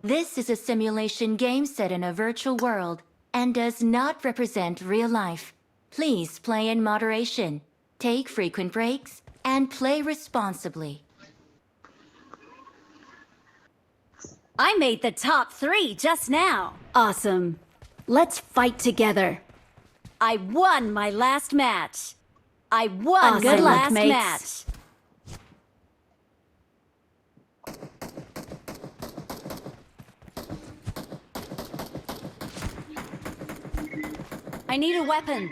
This is a simulation game set in a virtual world and does not represent real life. Please play in moderation, take frequent breaks, and play responsibly. I made the top 3 just now. Awesome. Let's fight together. I won my last match. I won Good my luck, last mates. match. I need a weapon.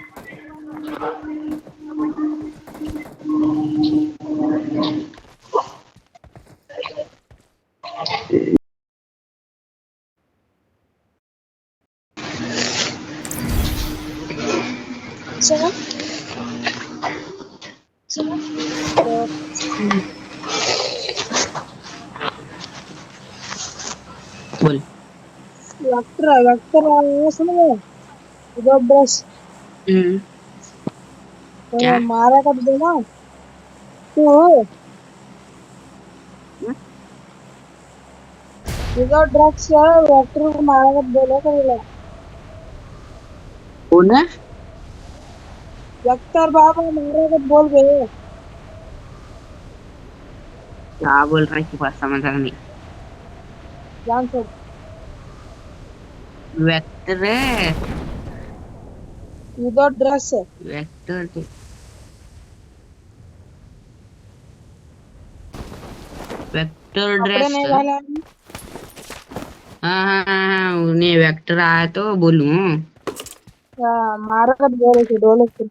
बोल vector सुनो इधर बस क्या मारा कब देना तो इधर ड्रग्स है वेक्टर को मारा कब देना करेगा कौन है वेक्टर बाबा मारा कब बोल गए क्या बोल रहा है कि बात समझ आ नहीं जान सो वेक्टर है इधर ड्रग्स है वेक्टर के वेक्टर कपड़े ड्रेस नहीं वाला हाँ उन्हें वेक्टर आया तो बोलूं मारा कब बोल रहे थे डोले से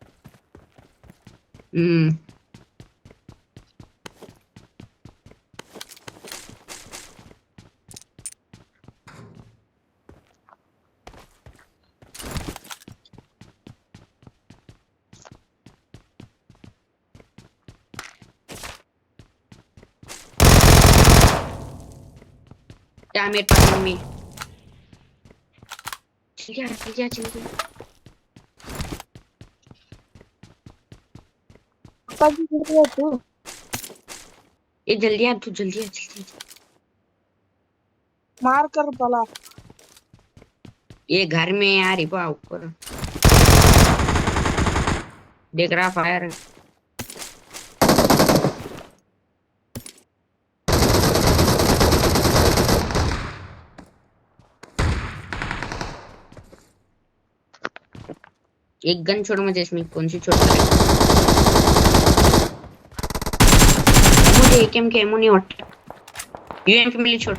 क्या मेरे पास मम्मी चल गया पापा की गिर रहे तू ये जल्दी आ तू जल्दी आ मार कर पला ये घर में आ रही बा ऊपर देख रहा फायर एक गन छोड़ मुझे इसमें कौन सी छोड़ मुझे एकेएम के एमो नहीं हट यूएम के मिली छोड़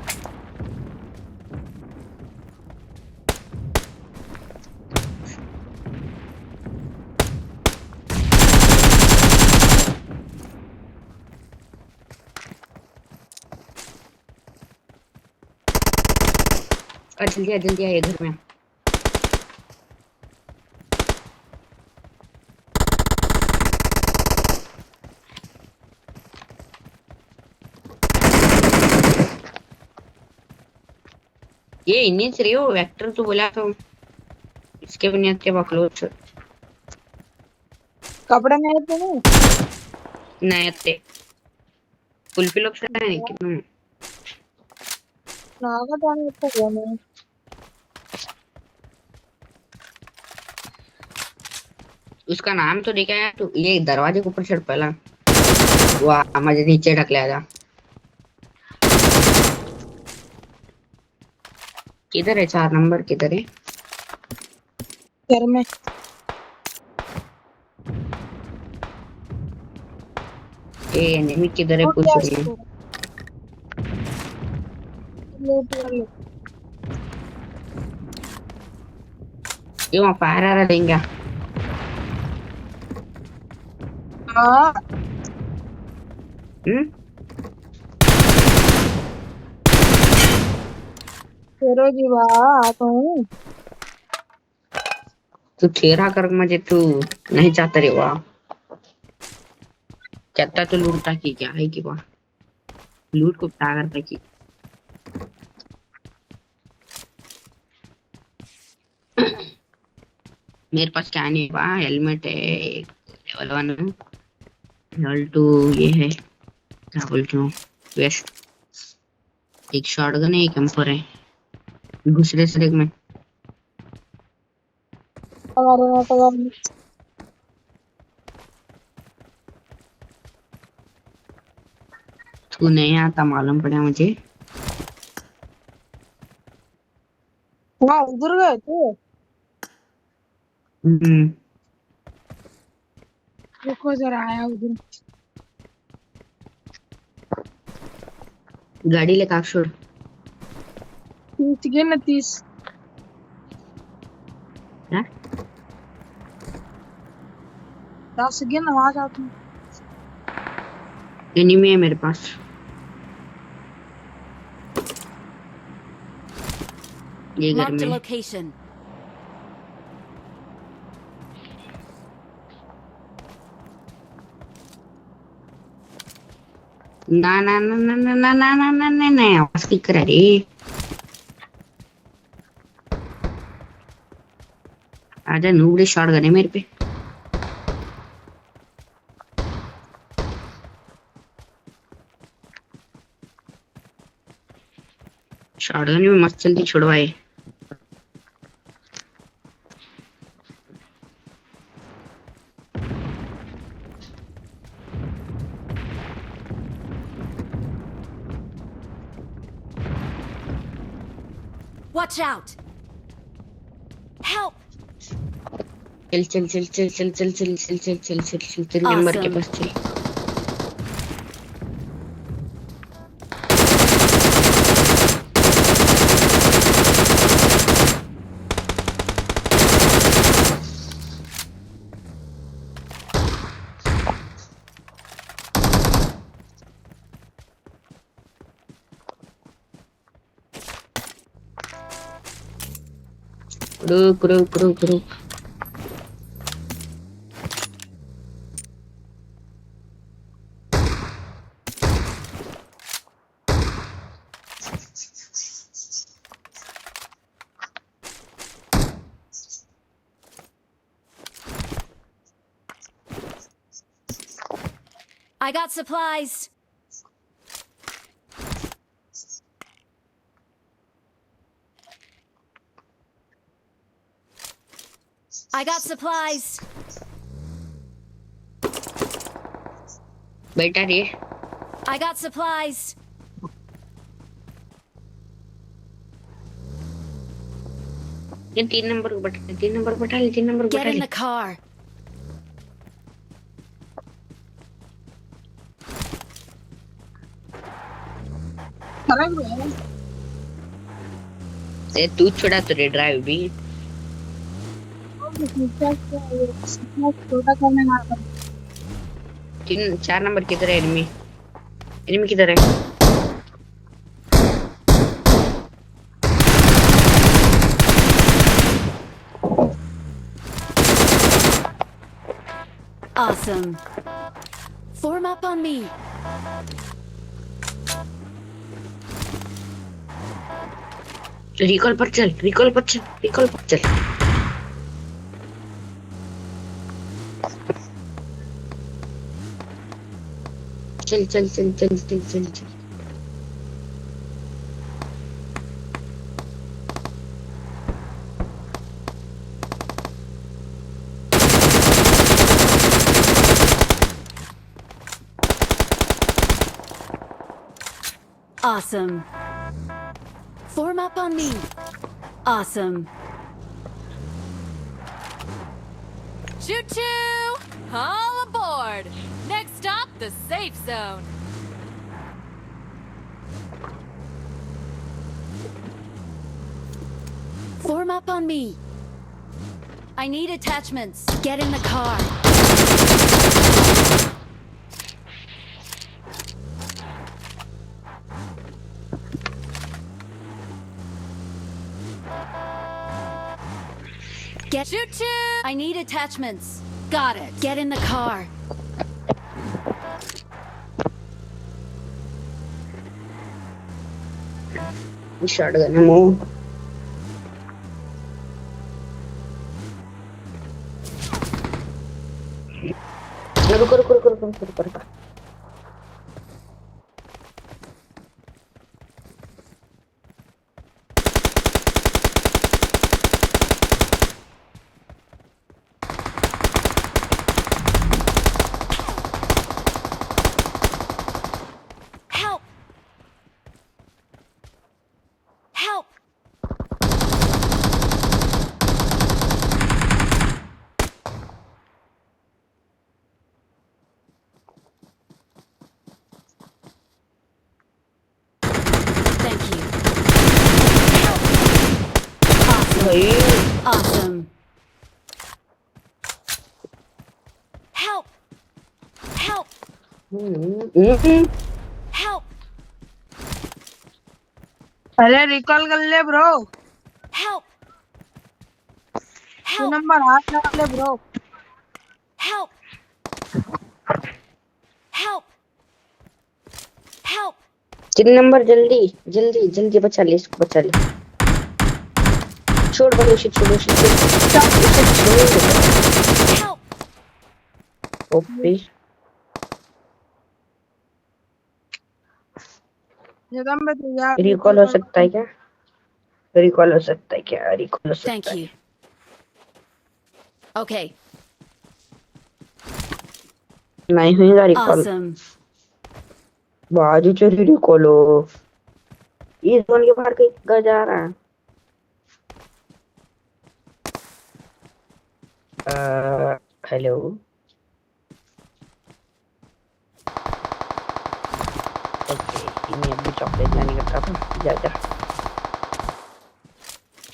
जल्दी आ ये घर में ये इन्हीं से हो वेक्टर तो बोला तो इसके बुनियाद के बकलोच कपड़े नहीं थे नए थे फुल लोग से नहीं कितना नागा जाने तो गए उसका नाम तो देखा है तो ये दरवाजे के ऊपर चढ़ पहला वाह मुझे नीचे ढक लिया किधर है 4 नंबर किधर है घर में ए एनिमी किधर है पूछ रही है ये वहाँ फायर आ रहा देंगे हाँ तेरो जी वाह तो तू तेरा कर मुझे तू नहीं चाहता रे वाह कहता तो लूटता की क्या है कि वाह लूट को क्या करता की मेरे पास क्या नहीं बा हेलमेट है लेवल 1 लेवल 2 ये है क्या बोलते हूँ वेस्ट एक शॉटगन है एक एम्पर है दूसरे सड़क में टगारी तू नहीं आता मालूम पड़ा मुझे। हाँ उधर गए थे। हम्म। रुको जरा आया उधर। गाड़ी लेकर आ छोड़। 30 गिन 30। हाँ? 10 गिन आवाज आती। एनिमी है मेरे पास। ये घर Marked a में। location. ना ना ना ना ना ना ना ना ना ना ना आवाज की कर रे। आजा नूबड़े शॉट गने मेरे पे। शॉटगन में मस्त जल्दी छुड़वाए। Watch out! Help! चल चल चल चल चल चल चल चल चल चल चल चल तेरे नंबर के Awesome. पास चल। रुक रुक रुक रुक। I got supplies. I got supplies. बेटा रे। I got supplies. ये 3 नंबर को बटा 3 नंबर बटा ले 3 नंबर Get बटा in ले। the car. अरे ब्रो ए तू छोड़ा तो रे ड्राइव भी। छोटा करने ना कर। 4 नंबर किधर है एनिमी। एनिमी किधर है। Awesome. Form up on me. Recall पर चल रिकॉल पर चल रिकॉल पर चल। चल चल चल चल चल चल चल। Awesome. Form up on me. Awesome. Choo choo! All aboard! Next stop, the safe zone. Form up on me. I need attachments. Get in the car. Get Choo choo! I need attachments. Got it. Get in the car. Shotgun है move. रुको रुको रुको रुको रुको रुको। Thank you. Awesome. भाई Awesome. Help! Help! Help! अरे recall कर ले ब्रो। Help! 2 Help! नंबर हाथ लगा ले bro. Help! Help! Help! 3 number जल्दी जल्दी जल्दी बचा ले इसको बचा ले छोड़ भाई उसे छोड़ उसे छोड़ Help! ओपी जगह में तो यार रिकॉल हो सकता है क्या रिकॉल हो सकता है क्या रिकॉल हो सकता Thank है you. Okay. नहीं होगा रिकॉल Awesome. बाजू चोरी रिकॉल हो इस जोन के बाहर कहीं का जा रहा है हेलो ओके मैं अभी चॉकलेट लाने का था जा जा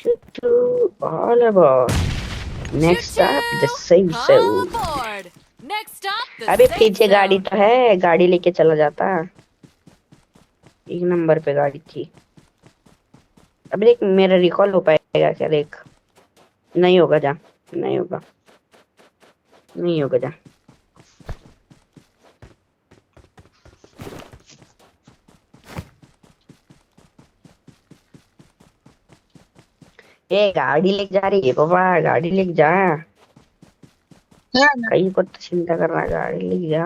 Choo-choo, all about next stop the safe All zone aboard. Next stop, the अबे safe पीछे गाड़ी zone. तो है गाड़ी लेके चला जाता 1 नंबर पे गाड़ी थी अब देख मेरा रिकॉल हो पाएगा क्या देख नहीं होगा जा नहीं होगा नहीं होगा जा ए गाड़ी लेके जा रही है पापा गाड़ी लेके जा है ना। कहीं को तो चिंता कर रहा गाड़ी लेके जा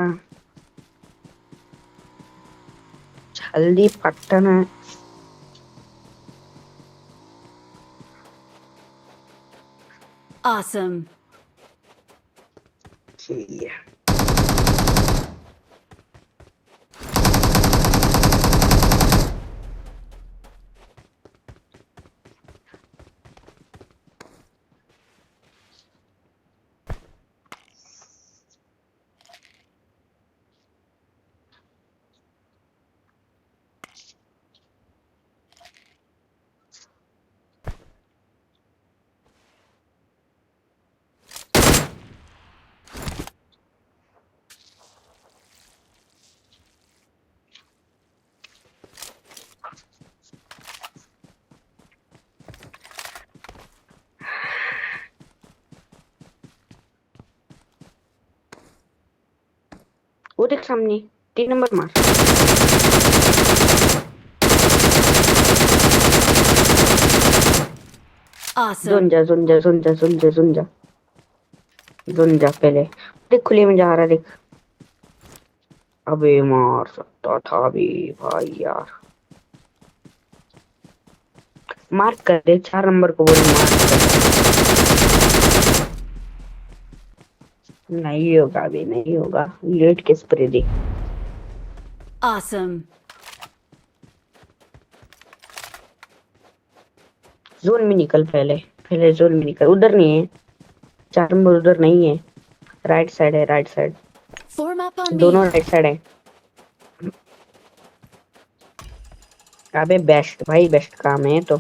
जल्दी पटन है Awesome. ठीक है वो देख सामने 3 नंबर मार Awesome. सुन जा सुन जा सुन जा सुन जा सुन जा सुन जा पहले देख खुले में जा रहा देख अबे मार सकता था भी भाई यार मार्क कर दे 4 नंबर को बोल मार्क कर नहीं होगा अभी नहीं होगा लेट के स्प्रे दे Awesome. जोन में निकल पहले पहले जोन में निकल उधर नहीं है 4 नंबर उधर नहीं है राइट साइड है right side Form up on me. दोनों राइट साइड है अबे बेस्ट भाई बेस्ट काम है तो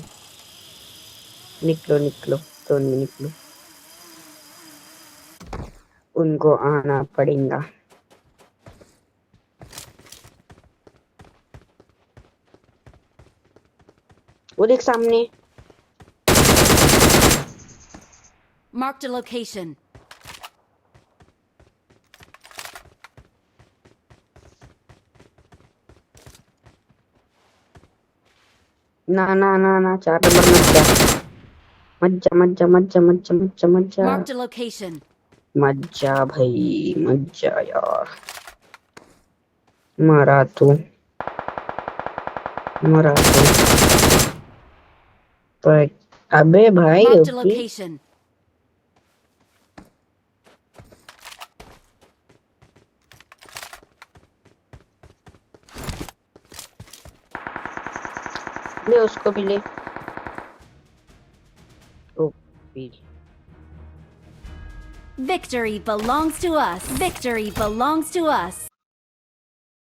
निकलो निकलो जोन में निकलो उनको आना पड़ेगा वो देख सामने Marked a location. ना ना ना ना 4 नंबर मत जा मत जा मत जा मत जा मत जा मत जा Marked a location. मत जा भाई मत जा यार मरा तू पर अबे भाई Marked a ओपी location. ले उसको भी ले OP Victory belongs to us. Victory belongs to us.